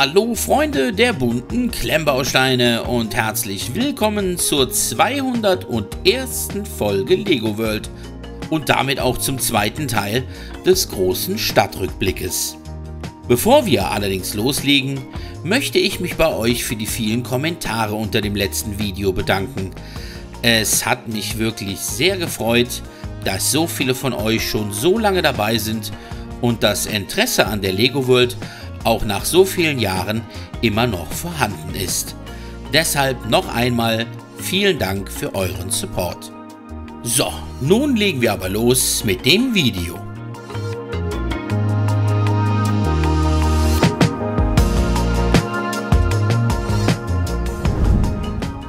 Hallo Freunde der bunten Klemmbausteine und herzlich willkommen zur 201. Folge Lego World und damit auch zum zweiten Teil des großen Stadtrückblickes. Bevor wir allerdings loslegen, möchte ich mich bei euch für die vielen Kommentare unter dem letzten Video bedanken. Es hat mich wirklich sehr gefreut, dass so viele von euch schon so lange dabei sind und das Interesse an der Lego World auch nach so vielen Jahren immer noch vorhanden ist. Deshalb noch einmal vielen Dank für euren Support. So, nun legen wir aber los mit dem Video.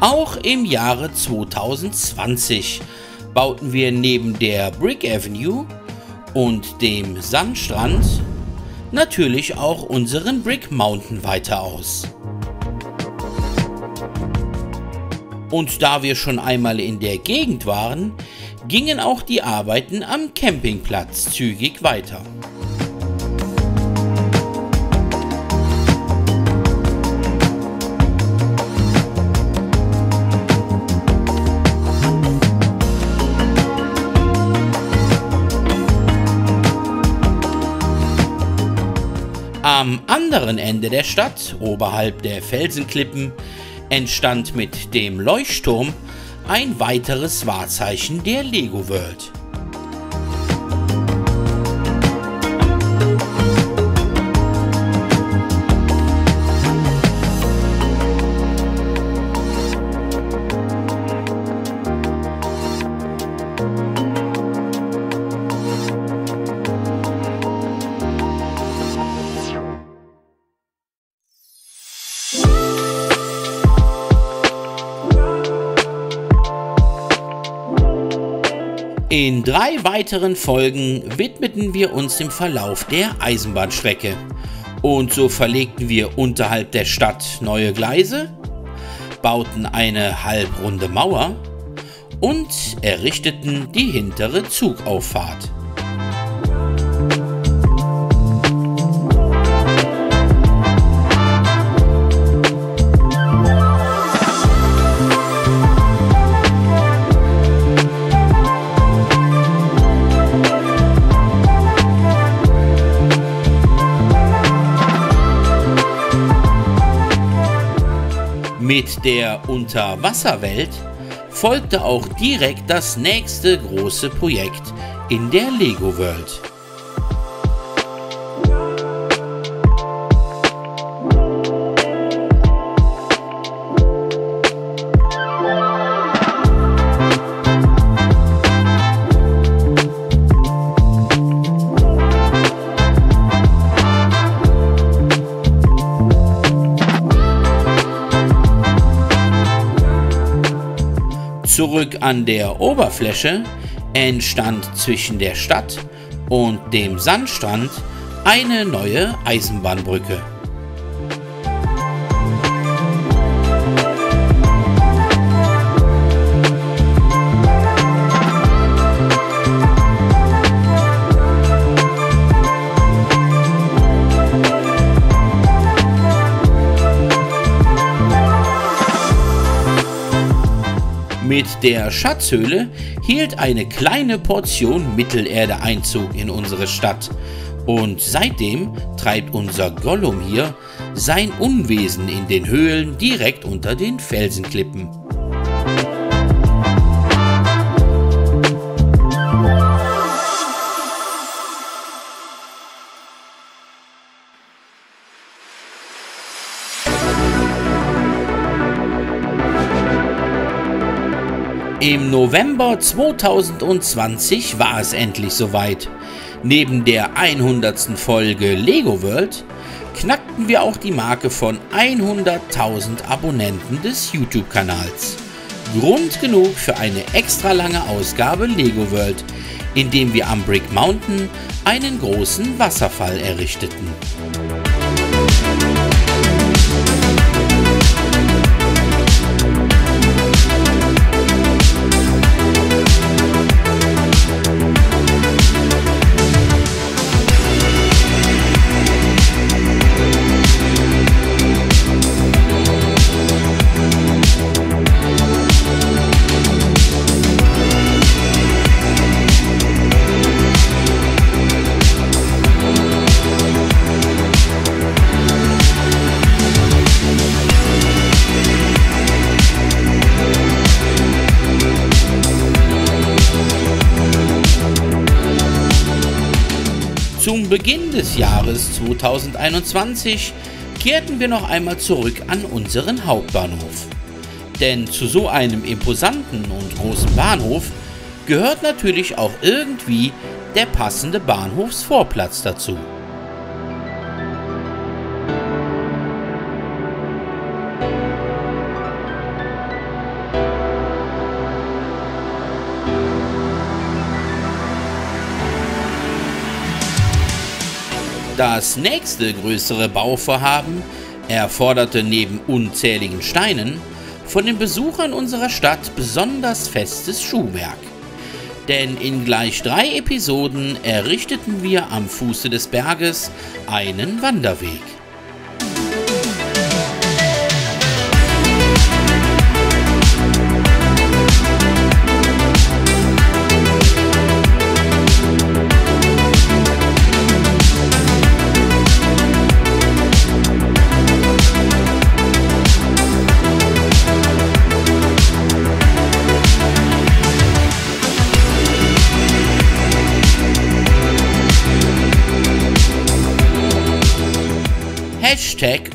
Auch im Jahre 2020 bauten wir neben der Brick Avenue und dem Sandstrand natürlich auch unseren Brick Mountain weiter aus. Und da wir schon einmal in der Gegend waren, gingen auch die Arbeiten am Campingplatz zügig weiter. Am anderen Ende der Stadt, oberhalb der Felsenklippen, entstand mit dem Leuchtturm ein weiteres Wahrzeichen der Lego World. In 3 weiteren Folgen widmeten wir uns dem Verlauf der Eisenbahnstrecke und so verlegten wir unterhalb der Stadt neue Gleise, bauten eine halbrunde Mauer und errichteten die hintere Zugauffahrt. Mit der Unterwasserwelt folgte auch direkt das nächste große Projekt in der Lego World. Zurück an der Oberfläche entstand zwischen der Stadt und dem Sandstrand eine neue Eisenbahnbrücke. Mit der Schatzhöhle hielt eine kleine Portion Mittelerde Einzug in unsere Stadt und seitdem treibt unser Gollum hier sein Unwesen in den Höhlen direkt unter den Felsenklippen. Im November 2020 war es endlich soweit. Neben der 100. Folge Lego World knackten wir auch die Marke von 100.000 Abonnenten des YouTube-Kanals. Grund genug für eine extra lange Ausgabe Lego World, in dem wir am Brick Mountain einen großen Wasserfall errichteten. Zum Beginn des Jahres 2021 kehrten wir noch einmal zurück an unseren Hauptbahnhof. Denn zu so einem imposanten und großen Bahnhof gehört natürlich auch irgendwie der passende Bahnhofsvorplatz dazu. Das nächste größere Bauvorhaben erforderte neben unzähligen Steinen von den Besuchern unserer Stadt besonders festes Schuhwerk. Denn in gleich 3 Episoden errichteten wir am Fuße des Berges einen Wanderweg.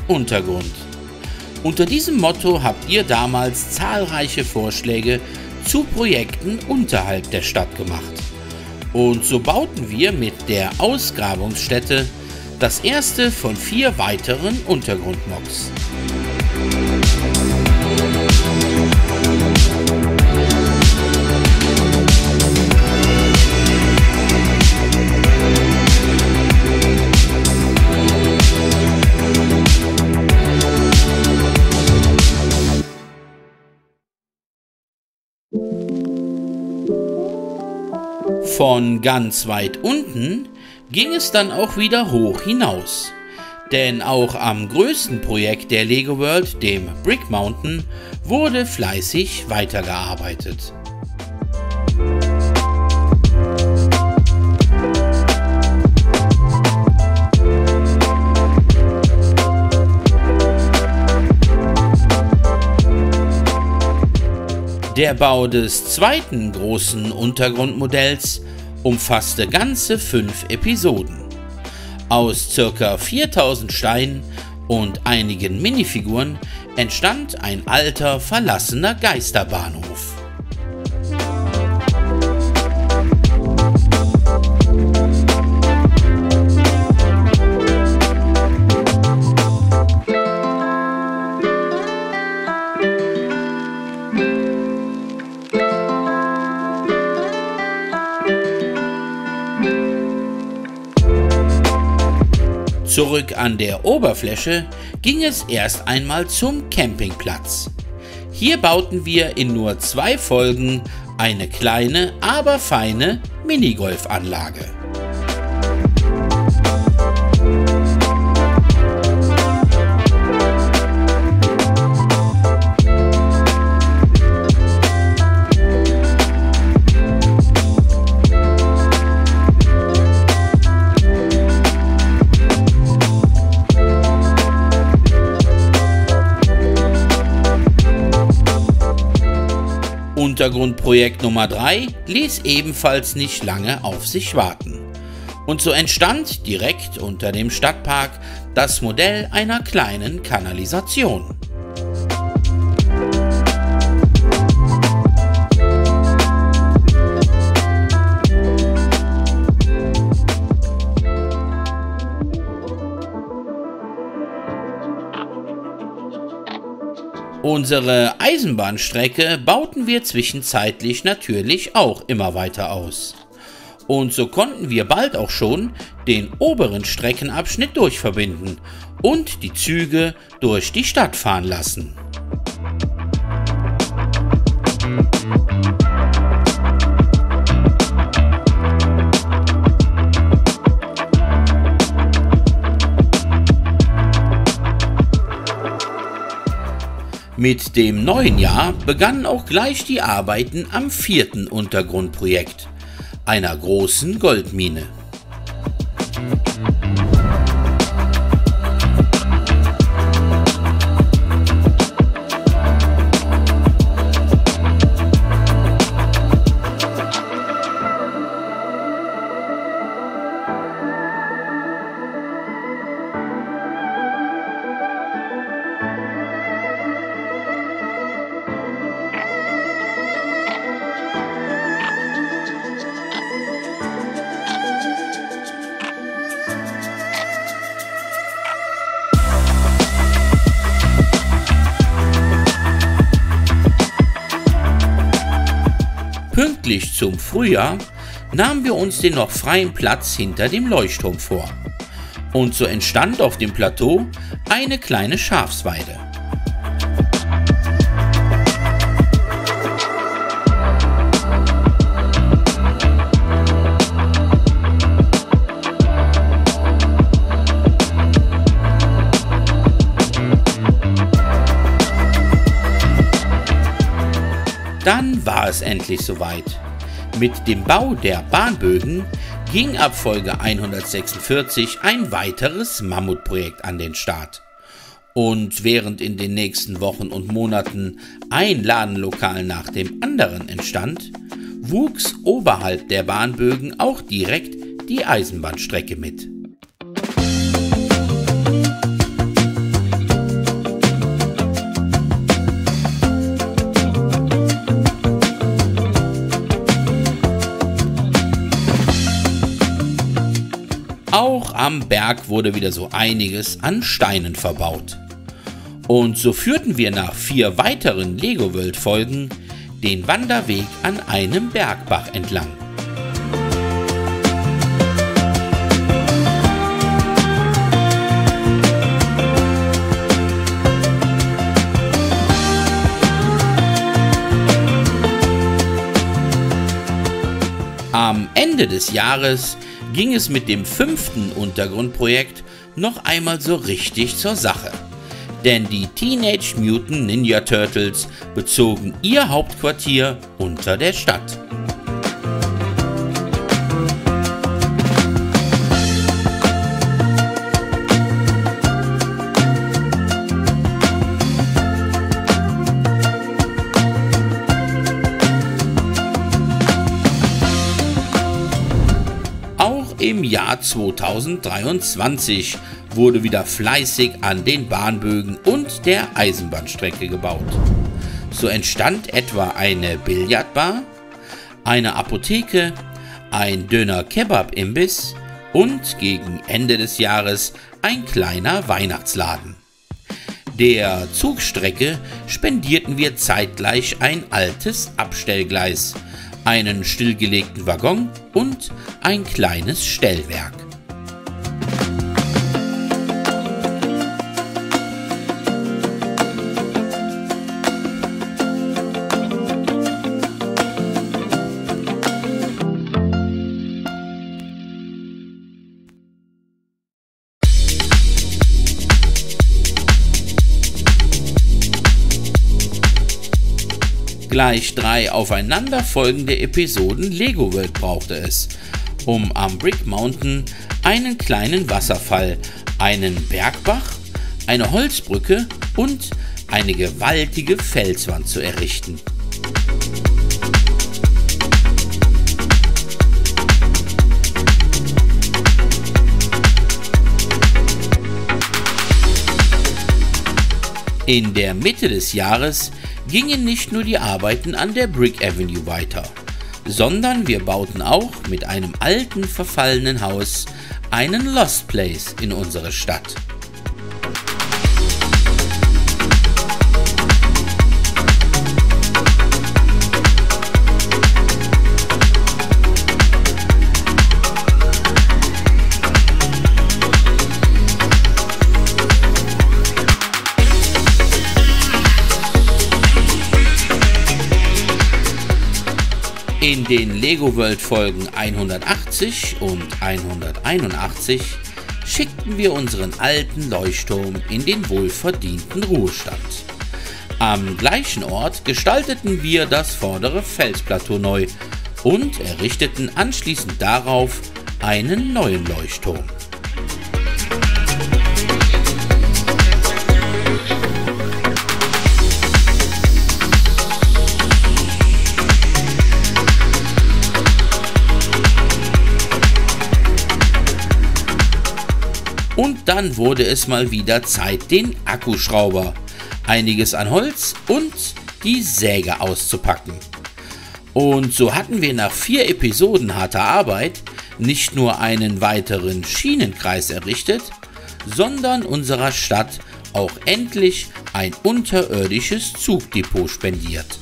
#Untergrund. Unter diesem Motto habt ihr damals zahlreiche Vorschläge zu Projekten unterhalb der Stadt gemacht. Und so bauten wir mit der Ausgrabungsstätte das erste von 4 weiteren Untergrundmocks. Von ganz weit unten ging es dann auch wieder hoch hinaus. Denn auch am größten Projekt der LEGO World, dem Brick Mountain, wurde fleißig weitergearbeitet. Der Bau des zweiten großen Untergrundmodells umfasste ganze 5 Episoden. Aus ca. 4000 Steinen und einigen Minifiguren entstand ein alter, verlassener Geisterbahnhof. Zurück an der Oberfläche ging es erst einmal zum Campingplatz. Hier bauten wir in nur 2 Folgen eine kleine, aber feine Minigolfanlage. Untergrundprojekt Nummer 3 ließ ebenfalls nicht lange auf sich warten. Und so entstand direkt unter dem Stadtpark das Modell einer kleinen Kanalisation. Unsere Eisenbahnstrecke bauten wir zwischenzeitlich natürlich auch immer weiter aus. Und so konnten wir bald auch schon den oberen Streckenabschnitt durchverbinden und die Züge durch die Stadt fahren lassen. Mit dem neuen Jahr begannen auch gleich die Arbeiten am 4. Untergrundprojekt, einer großen Goldmine. Pünktlich zum Frühjahr nahmen wir uns den noch freien Platz hinter dem Leuchtturm vor. Und so entstand auf dem Plateau eine kleine Schafsweide. Dann war es endlich soweit. Mit dem Bau der Bahnbögen ging ab Folge 146 ein weiteres Mammutprojekt an den Start. Und während in den nächsten Wochen und Monaten ein Ladenlokal nach dem anderen entstand, wuchs oberhalb der Bahnbögen auch direkt die Eisenbahnstrecke mit. Auch am Berg wurde wieder so einiges an Steinen verbaut. Und so führten wir nach 4 weiteren Lego World Folgen den Wanderweg an einem Bergbach entlang. Am Ende des Jahres ging es mit dem 5. Untergrundprojekt noch einmal so richtig zur Sache. Denn die Teenage Mutant Ninja Turtles bezogen ihr Hauptquartier unter der Stadt. Im Jahr 2023 wurde wieder fleißig an den Bahnbögen und der Eisenbahnstrecke gebaut. So entstand etwa eine Billardbar, eine Apotheke, ein Döner-Kebab-Imbiss und gegen Ende des Jahres ein kleiner Weihnachtsladen. Der Zugstrecke spendierten wir zeitgleich ein altes Abstellgleis, einen stillgelegten Waggon und ein kleines Stellwerk. Gleich 3 aufeinanderfolgende Episoden Lego World brauchte es, um am Brick Mountain einen kleinen Wasserfall, einen Bergbach, eine Holzbrücke und eine gewaltige Felswand zu errichten. In der Mitte des Jahres gingen nicht nur die Arbeiten an der Brick Avenue weiter, sondern wir bauten auch mit einem alten verfallenen Haus einen Lost Place in unsere Stadt. In den Lego World Folgen 180 und 181 schickten wir unseren alten Leuchtturm in den wohlverdienten Ruhestand. Am gleichen Ort gestalteten wir das vordere Felsplateau neu und errichteten anschließend darauf einen neuen Leuchtturm. Und dann wurde es mal wieder Zeit, den Akkuschrauber, einiges an Holz und die Säge auszupacken. Und so hatten wir nach 4 Episoden harter Arbeit nicht nur einen weiteren Schienenkreis errichtet, sondern unserer Stadt auch endlich ein unterirdisches Zugdepot spendiert.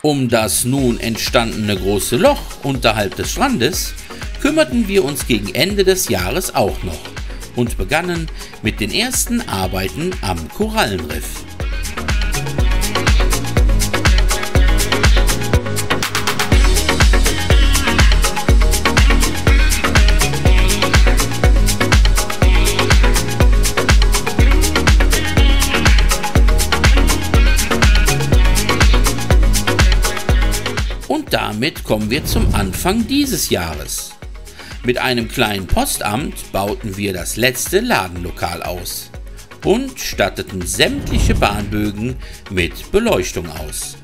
Um das nun entstandene große Loch unterhalb des Strandes kümmerten wir uns gegen Ende des Jahres auch noch und begannen mit den ersten Arbeiten am Korallenriff. Und damit kommen wir zum Anfang dieses Jahres. Mit einem kleinen Postamt bauten wir das letzte Ladenlokal aus und statteten sämtliche Bahnbögen mit Beleuchtung aus.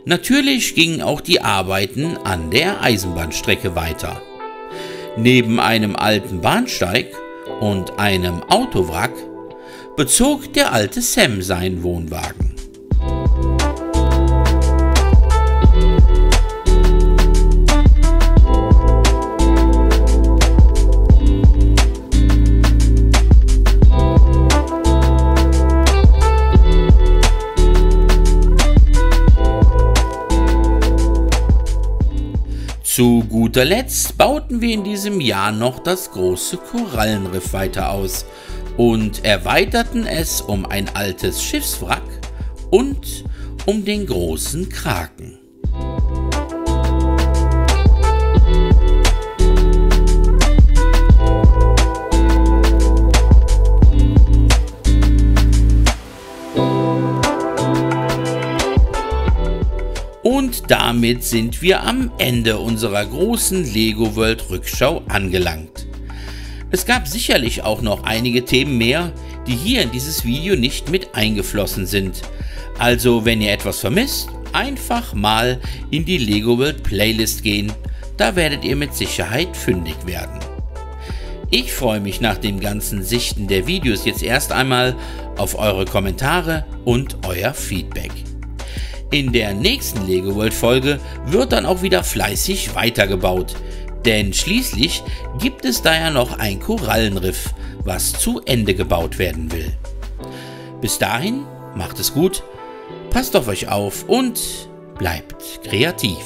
Natürlich gingen auch die Arbeiten an der Eisenbahnstrecke weiter. Neben einem alten Bahnsteig und einem Autowrack bezog der alte Sam seinen Wohnwagen. Zu guter Letzt bauten wir in diesem Jahr noch das große Korallenriff weiter aus und erweiterten es um ein altes Schiffswrack und um den großen Kraken. Und damit sind wir am Ende unserer großen Lego World Rückschau angelangt. Es gab sicherlich auch noch einige Themen mehr, die hier in dieses Video nicht mit eingeflossen sind. Also wenn ihr etwas vermisst, einfach mal in die Lego World Playlist gehen, da werdet ihr mit Sicherheit fündig werden. Ich freue mich nach dem ganzen Sichten der Videos jetzt erst einmal auf eure Kommentare und euer Feedback. In der nächsten Lego World Folge wird dann auch wieder fleißig weitergebaut, denn schließlich gibt es da ja noch ein Korallenriff, was zu Ende gebaut werden will. Bis dahin, macht es gut, passt auf euch auf und bleibt kreativ.